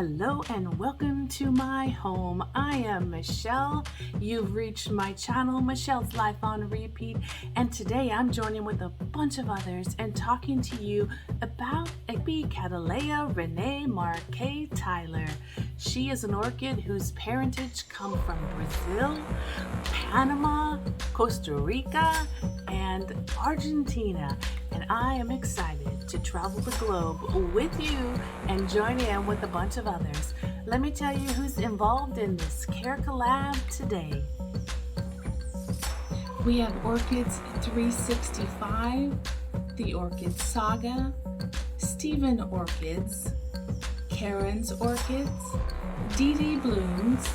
Hello and welcome to my home. I am Michelle. You've reached my channel, Michelle's Life on Repeat, and today I'm joining with a bunch of others and talking to you about Epicattleya Rene Marques Tyler. She is an orchid whose parentage come from Brazil, Panama, Costa Rica, and Argentina. And I am excited to travel the globe with you and join in with a bunch of others. Let me tell you who's involved in this care collab today. We have Orchids 365, the Orchid Saga, Stephen Orchids, Karen's Orchids, Dee Dee Blooms,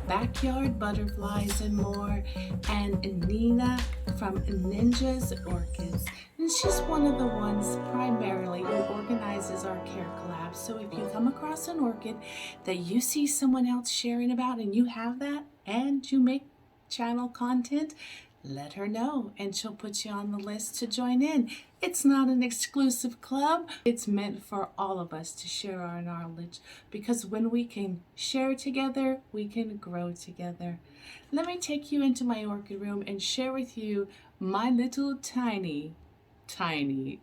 Backyard Butterflies and more, and Nina from Ninja's Orchids. And she's one of the ones primarily who organizes our care collabs. So if you come across an orchid that you see someone else sharing about and you have that and you make channel content, let her know and she'll put you on the list to join in. It's not an exclusive club. It's meant for all of us to share our knowledge, because when we can share together, we can grow together. Let me take you into my orchid room and share with you my little tiny,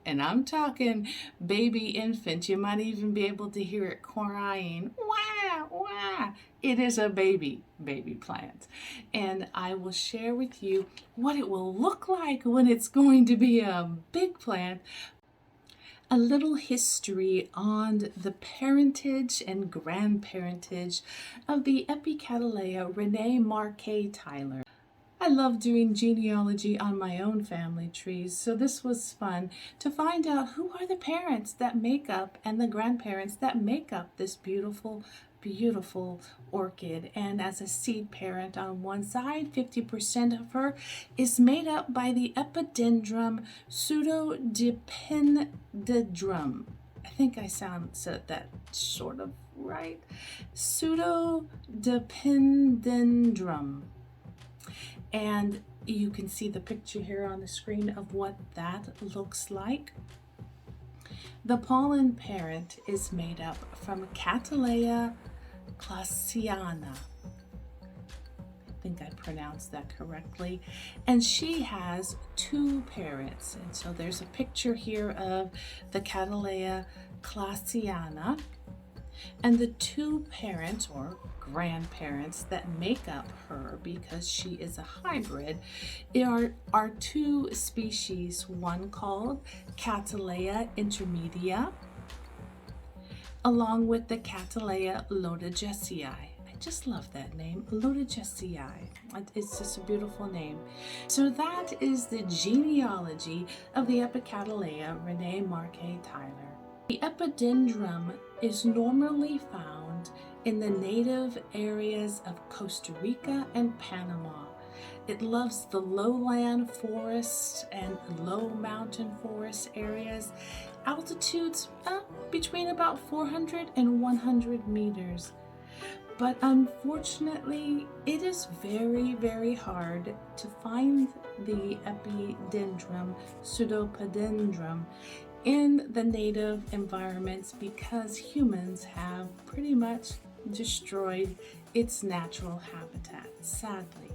and I'm talking baby infant. You might even be able to hear it crying. Wah, wah. It is a baby plant. And I will share with you what it will look like when it's going to be a big plant. A little history on the parentage and grandparentage of the Epicattleya Rene Marques Tyler. I love doing genealogy on my own family trees, so this was fun to find out who are the parents that make up and the grandparents that make up this beautiful orchid. And as a seed parent on one side, 50% of her is made up by the Epidendrum pseudodipendendrum. I think I said that sort of right. Pseudodipendendrum. And you can see the picture here on the screen of what that looks like. The pollen parent is made up from Cattleya classiana. I think I pronounced that correctly. And she has two parents. And so there's a picture here of the Cattleya classiana. And the two parents or grandparents that make up her, because she is a hybrid, are two species, one called Cattleya intermedia, along with the Cattleya lodogessii. I just love that name, lodogessii. It's just a beautiful name. So that is the genealogy of the Epicattleya Rene Marques Tyler. The epidendrum is normally found in the native areas of Costa Rica and Panama. It loves the lowland forests and low mountain forest areas, altitudes between about 400 and 100 meters. But unfortunately, it is very hard to find the Epidendrum pseudopedendrum in the native environments, because humans have pretty much destroyed its natural habitat, sadly.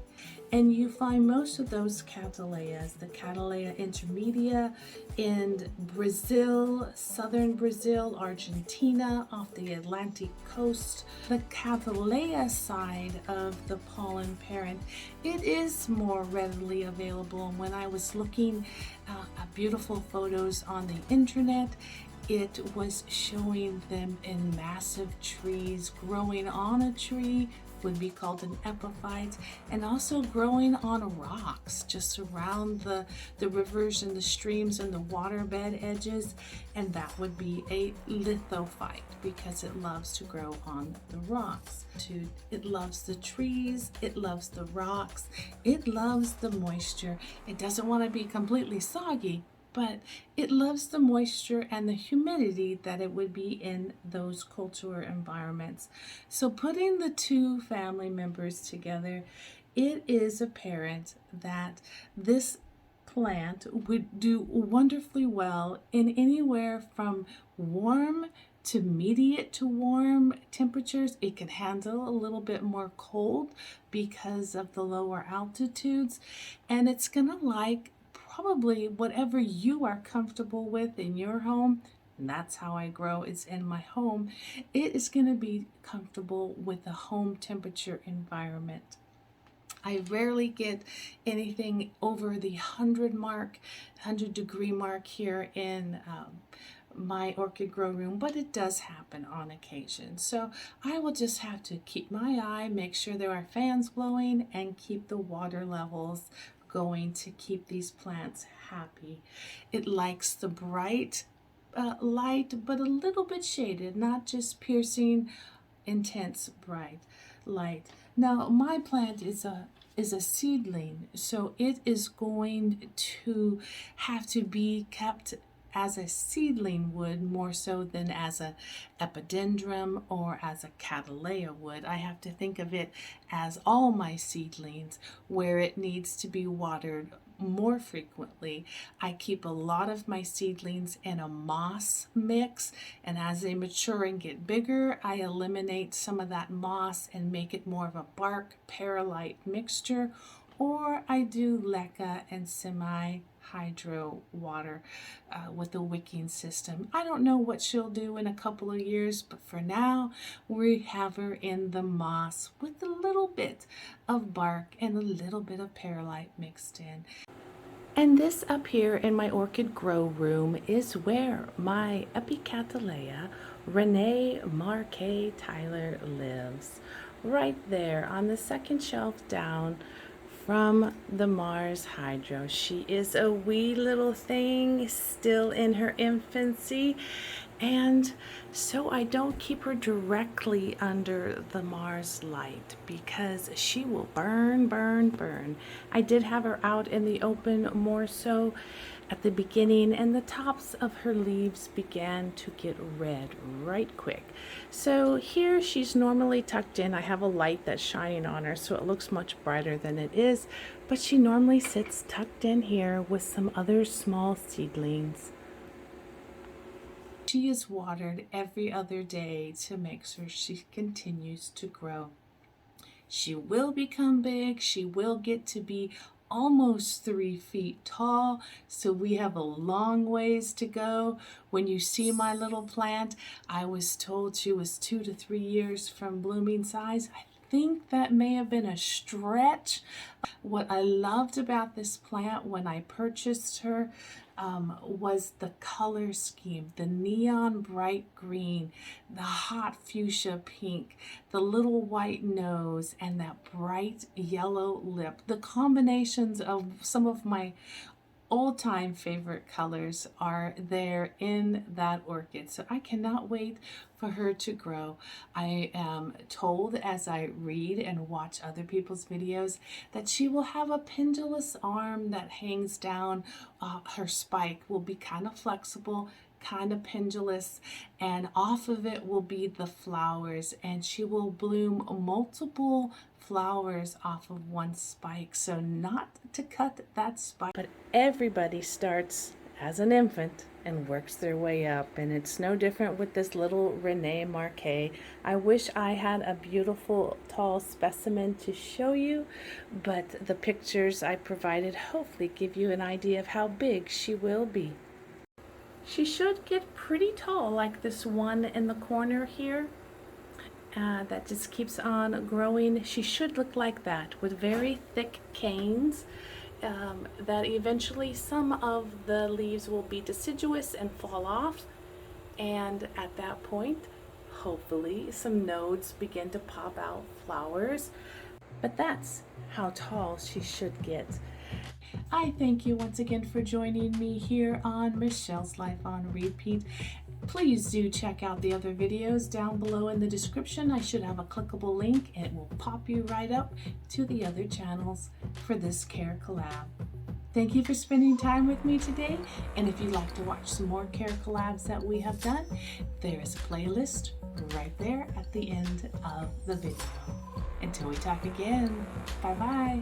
And you find most of those Cattleyas, the Cattleya intermedia, in Brazil, southern Brazil, Argentina, off the Atlantic coast. The Cattleya side of the pollen parent, it is more readily available. And when I was looking at beautiful photos on the internet, it was showing them in massive trees, growing on a tree, would be called an epiphyte, and also growing on rocks just around the rivers and the streams and the waterbed edges, and that would be a lithophyte, because it loves to grow on the rocks. It loves the trees, it loves the rocks, it loves the moisture. It doesn't want to be completely soggy, but it loves the moisture and the humidity that it would be in those cultural environments. So putting the two family members together, it is apparent that this plant would do wonderfully well in anywhere from warm to mediate to warm temperatures. It can handle a little bit more cold because of the lower altitudes, and it's gonna like probably whatever you are comfortable with in your home. And that's how I grow. It's in my home. It is going to be comfortable with a home temperature environment. I rarely get anything over the 100 degree mark here in my orchid grow room, but it does happen on occasion. So I will just have to keep my eye, make sure there are fans blowing, and keep the water levels going to keep these plants happy. It likes the bright light, but a little bit shaded, not just piercing, intense bright light. Now my plant is a seedling, so it is going to have to be kept as a seedling would more so than as a epidendrum or as a cattleya would. I have to think of it as all my seedlings, where it needs to be watered more frequently. I keep a lot of my seedlings in a moss mix, and as they mature and get bigger, I eliminate some of that moss and make it more of a bark perlite mixture, or I do leca and semi-hydro water with a wicking system. I don't know what she'll do in a couple of years, but for now we have her in the moss with a little bit of bark and a little bit of perlite mixed in. And this up here in my orchid grow room is where my Epicattleya Rene Marques Tyler lives. Right there on the second shelf down from the Mars Hydro. She is a wee little thing, still in her infancy, and so I don't keep her directly under the Mars light because she will burn. I did have her out in the open more so at the beginning, and the tops of her leaves began to get red right quick. So here she's normally tucked in. I have a light that's shining on her so it looks much brighter than it is, but she normally sits tucked in here with some other small seedlings. She is watered every other day to make sure she continues to grow. She will become big. She will get to be almost 3 feet tall, so we have a long ways to go. When you see my little plant, I was told she was 2 to 3 years from blooming size. I think that may have been a stretch. What I loved about this plant when I purchased her was the color scheme, the neon bright green, the hot fuchsia pink, the little white nose, and that bright yellow lip. The combinations of some of my all-time favorite colors are there in that orchid, so I cannot wait for her to grow. I am told as I read and watch other people's videos that she will have a pendulous arm that hangs down. Her spike will be kind of flexible, kind of pendulous, and off of it will be the flowers, and she will bloom multiple flowers off of one spike. So not to cut that spike, but everybody starts as an infant and works their way up, and it's no different with this little Rene Marques. I wish I had a beautiful tall specimen to show you, but the pictures I provided hopefully give you an idea of how big she will be. She should get pretty tall, like this one in the corner here. That just keeps on growing. She should look like that with very thick canes, that eventually some of the leaves will be deciduous and fall off, and at that point hopefully some nodes begin to pop out flowers. But that's how tall she should get. I thank you once again for joining me here on Michelle's Life on Repeat. Please do check out the other videos down below in the description. I should have a clickable link and it will pop you right up to the other channels for this care collab. Thank you for spending time with me today, and if you'd like to watch some more care collabs that we have done, there is a playlist right there at the end of the video. Until we talk again, bye-bye.